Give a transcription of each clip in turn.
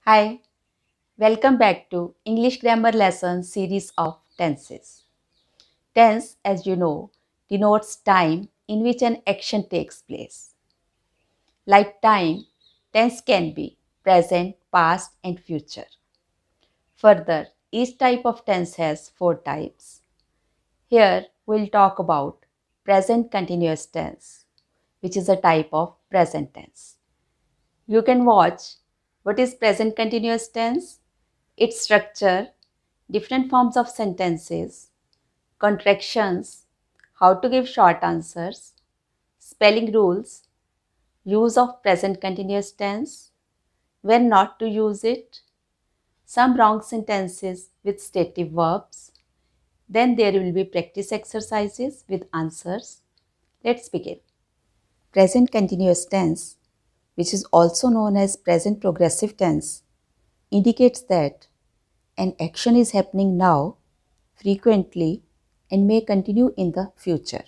Hi, welcome back to English Grammar Lesson series of tenses. Tense, as you know, denotes time in which an action takes place. Like time, tense can be present, past, and future. Further, each type of tense has four types. Here, we'll talk about present continuous tense, which is a type of present tense. You can watch what is present continuous tense, its structure, different forms of sentences, contractions, how to give short answers, spelling rules, use of present continuous tense, when not to use it, some wrong sentences with stative verbs. Then there will be practice exercises with answers. Let's begin. Present continuous tense, which is also known as present progressive tense, indicates that an action is happening now, frequently, and may continue in the future.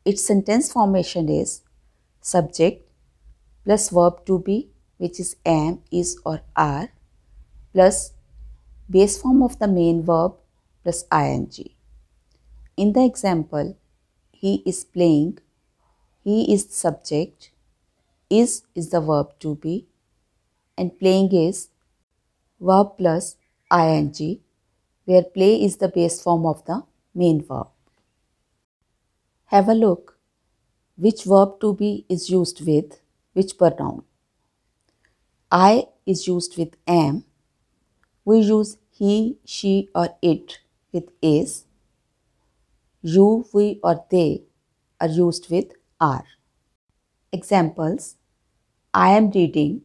Its sentence formation is subject plus verb to be, which is am, is, or are, plus base form of the main verb plus ing. In the example, he is playing, he is the subject, is the verb to be, and playing is verb plus ing, where play is the base form of the main verb. Have a look which verb to be is used with which pronoun. I is used with am. We use he, she, or it with is. You, we, or they are used with are. Examples: I am reading,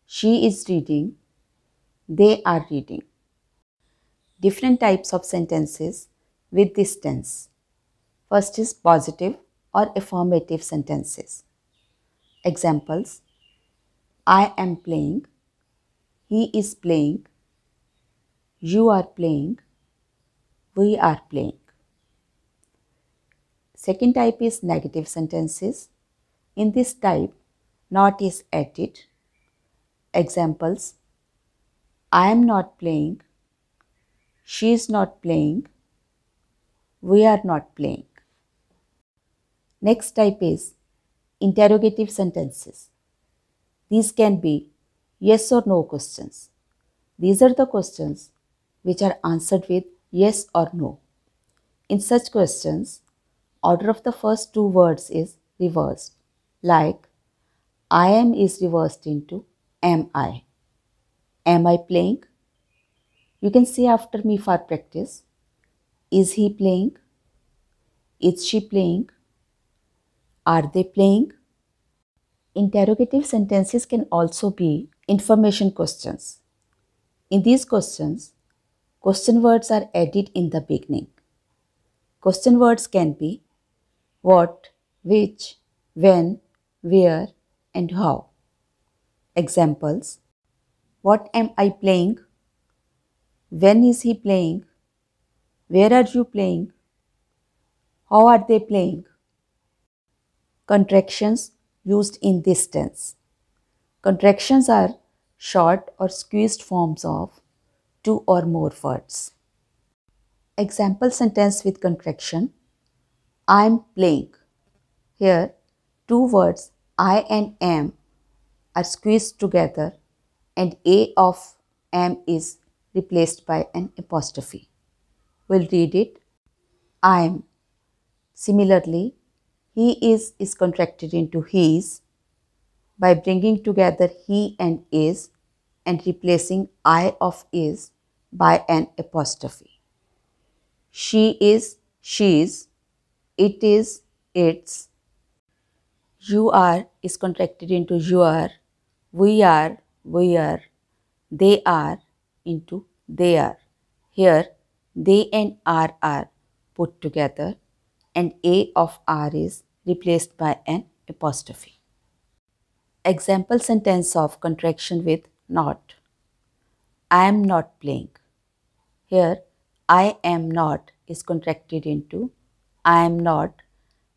she is reading, they are reading. Different types of sentences with this tense. First is positive or affirmative sentences. Examples: I am playing, he is playing, you are playing, we are playing. Second type is negative sentences. In this type, not is added. Examples: I am not playing, she is not playing, we are not playing. Next type is interrogative sentences. These can be yes or no questions. These are the questions which are answered with yes or no. In such questions, order of the first two words is reversed, like I am is reversed into am I. Am I playing? You can say after me for practice. Is he playing? Is she playing? Are they playing? Interrogative sentences can also be information questions. In these questions, question words are added in the beginning. Question words can be what, which, when, where, and how. Examples: what am I playing? When is he playing? Where are you playing? How are they playing? Contractions used in this tense. Contractions are short or squeezed forms of two or more words. Example sentence with contraction: I'm playing. Here, two words I and am are squeezed together and a of am is replaced by an apostrophe. We'll read it. I'm. Similarly, he is contracted into his by bringing together he and is and replacing I of is by an apostrophe. She is, she's, it is, its. You are is contracted into your, we are, they are into they are. Here, they and are put together and a of r is replaced by an apostrophe. Example sentence of contraction with not. I am not playing. Here, I am not is contracted into I am not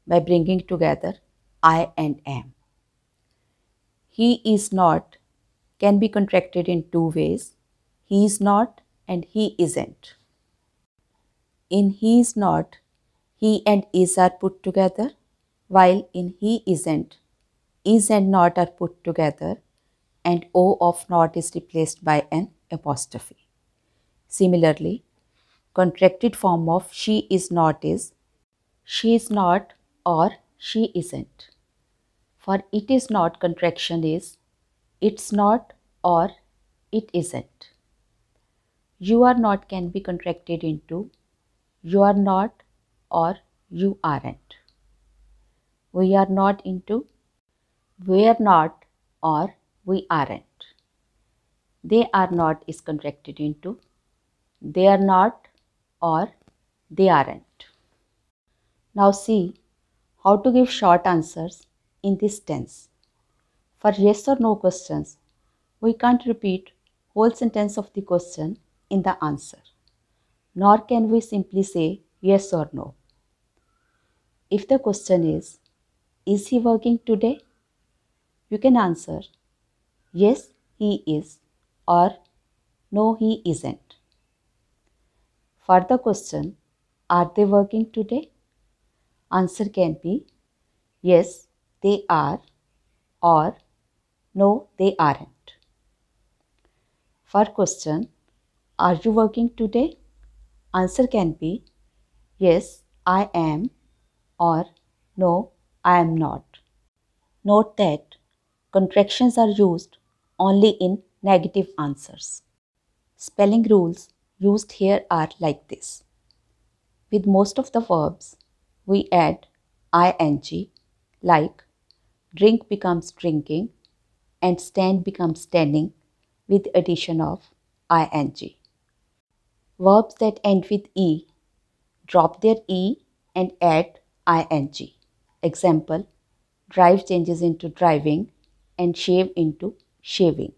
by bringing together I and am. He is not can be contracted in two ways, he is not and he isn't. In he is not, he and is are put together, while in he isn't, is and not are put together and O of not is replaced by an apostrophe. Similarly, contracted form of she is not is she is not or she isn't. For it is not, contraction is it's not or it isn't. You are not can be contracted into you are not or you aren't. We are not into we're not or we aren't. They are not is contracted into they are not or they aren't. Now see how to give short answers in this tense. For yes or no questions, we can't repeat whole sentence of the question in the answer, nor can we simply say yes or no. If the question is he working today? You can answer, yes, he is, or no, he isn't. For the question, are they working today? Answer can be, yes, they are, or no, they aren't. For question, are you working today? Answer can be, yes, I am, or no, I am not. Note that contractions are used only in negative answers. Spelling rules used here are like this. With most of the verbs, we add ing, like drink becomes drinking and stand becomes standing with addition of ing. Verbs that end with e drop their e and add ing. Example, drive changes into driving and shave into shaving.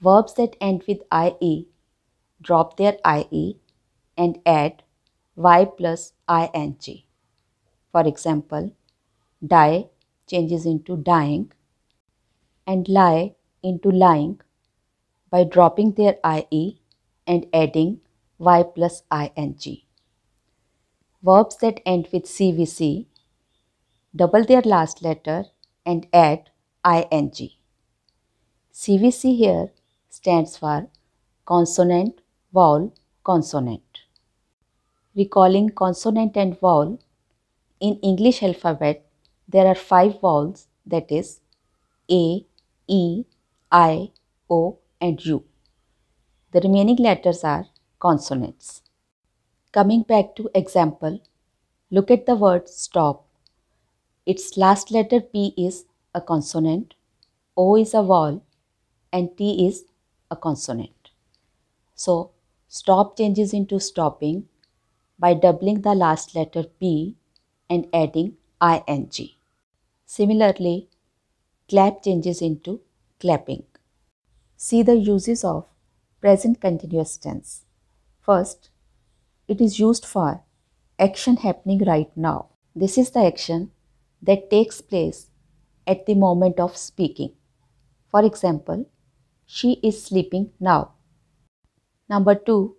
Verbs that end with ie drop their ie and add y plus ing. For example, die changes into dying and lie into lying by dropping their ie and adding y plus ing. Verbs that end with cvc double their last letter and add ing. CVC here stands for consonant, vowel, consonant. Recalling consonant and vowel, in English alphabet there are 5 vowels, that is A, E, I, O and U. The remaining letters are consonants. Coming back to example, look at the word stop. Its last letter P is a consonant, O is a vowel and T is a consonant. So, stop changes into stopping by doubling the last letter P and adding ing. Similarly, clap changes into clapping. See the uses of present continuous tense. First, it is used for action happening right now. This is the action that takes place at the moment of speaking. For example, she is sleeping now. Number 2,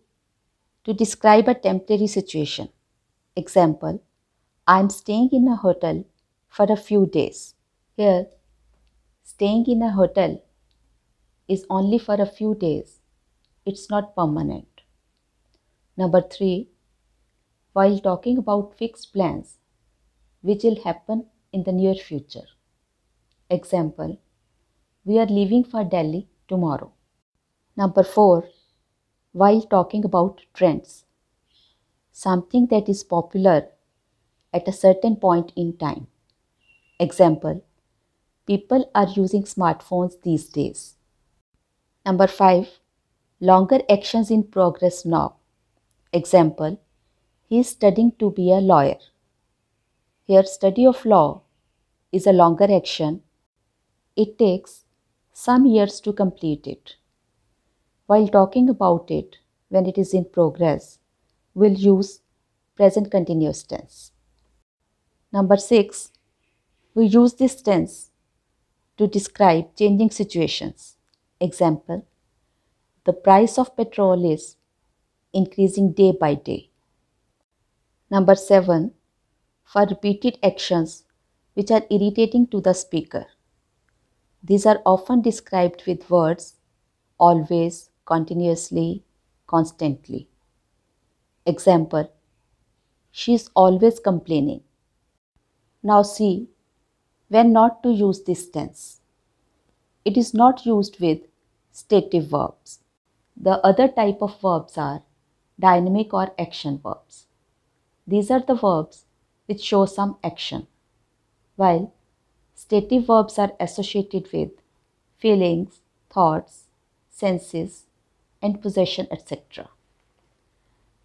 to describe a temporary situation. Example, I am staying in a hotel for a few days. Here, staying in a hotel is only for a few days. It's not permanent. Number 3, while talking about fixed plans which will happen in the near future. Example, we are leaving for Delhi tomorrow. Number 4, while talking about trends. Something that is popular at a certain point in time. Example, people are using smartphones these days. Number 5, longer actions in progress now. Example, he is studying to be a lawyer. Here, study of law is a longer action. It takes some years to complete it. While talking about it when it is in progress, we'll use present continuous tense. Number 6, we use this tense to describe changing situations. Example, the price of petrol is increasing day by day. Number 7, for repeated actions which are irritating to the speaker. These are often described with words always, continuously, constantly. Example, she is always complaining. Now see when not to use this tense. It is not used with stative verbs. The other type of verbs are dynamic or action verbs. These are the verbs which show some action, while stative verbs are associated with feelings, thoughts, senses, and possession, etc.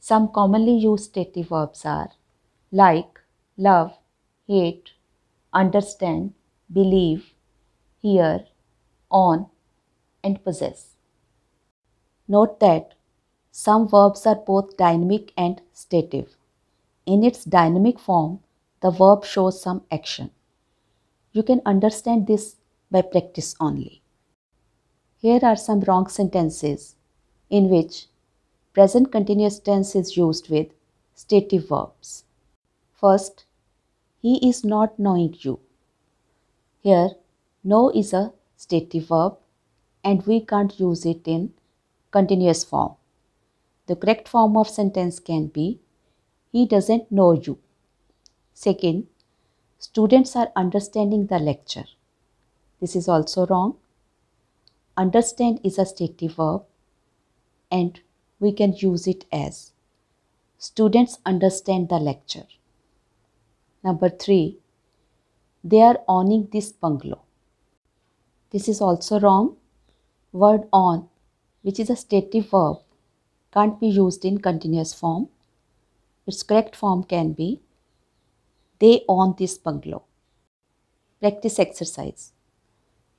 Some commonly used stative verbs are like, love, hate, understand, believe, hear, on, and possess. Note that some verbs are both dynamic and stative. In its dynamic form, the verb shows some action. You can understand this by practice only. Here are some wrong sentences in which present continuous tense is used with stative verbs. First, he is not knowing you. Here, know is a stative verb and we can't use it in continuous form. The correct form of sentence can be, he doesn't know you. Second, students are understanding the lecture. This is also wrong. Understand is a stative verb and we can use it as, students understand the lecture. Number 3, they are owning this bungalow. This is also wrong. Word on, which is a stative verb, can't be used in continuous form. Its correct form can be, they own this bungalow. Practice exercise.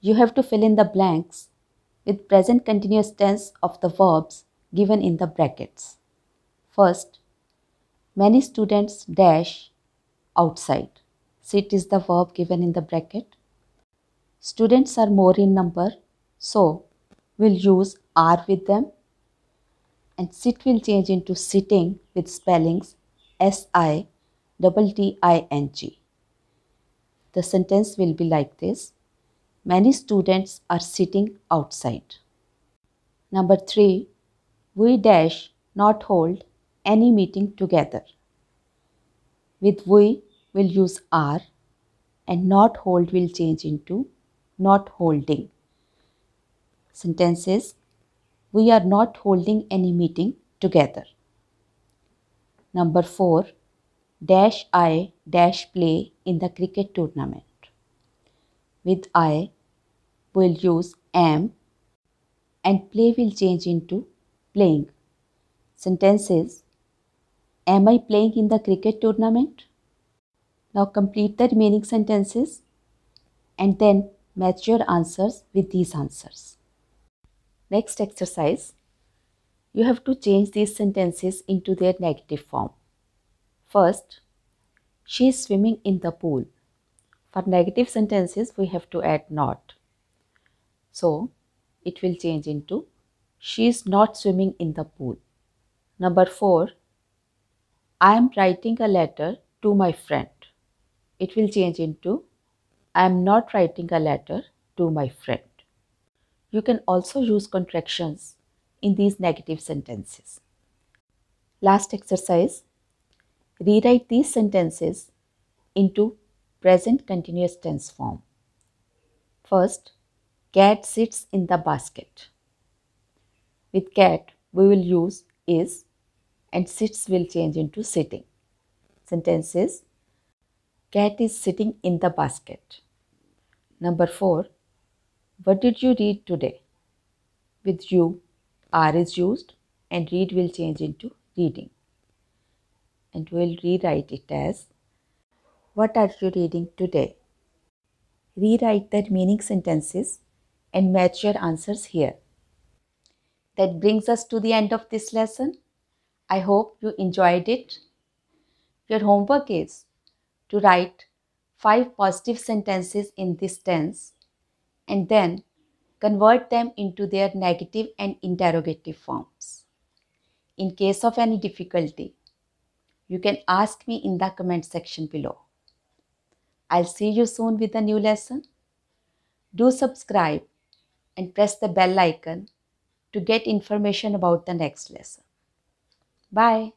You have to fill in the blanks with present continuous tense of the verbs given in the brackets. First, many students dash outside. Sit is the verb given in the bracket. Students are more in number, so we'll use are with them. And sit will change into sitting with spellings S-I-T-T-I-N-G. The sentence will be like this. Many students are sitting outside. Number 3, we dash not hold any meeting together. With we will use are and not hold will change into not holding. Sentences, we are not holding any meeting together. Number 4, dash I dash play in the cricket tournament. With I, we'll use am and play will change into playing. Sentences, am I playing in the cricket tournament? Now complete the remaining sentences and then match your answers with these answers. Next exercise, you have to change these sentences into their negative form. First, she is swimming in the pool. For negative sentences, we have to add not. So, it will change into, she is not swimming in the pool. Number 4, I am writing a letter to my friend. It will change into, I am not writing a letter to my friend. You can also use contractions in these negative sentences. Last exercise, rewrite these sentences into present continuous tense form. First, cat sits in the basket. With cat, we will use is and sits will change into sitting. Sentences, cat is sitting in the basket. Number 4, what did you read today? With you, are is used and read will change into reading. And we'll rewrite it as, what are you reading today? Rewrite the remaining sentences and match your answers here. That brings us to the end of this lesson. I hope you enjoyed it. Your homework is to write 5 positive sentences in this tense and then convert them into their negative and interrogative forms. In case of any difficulty, you can ask me in the comment section below. I'll see you soon with a new lesson. Do subscribe and press the bell icon to get information about the next lesson. Bye.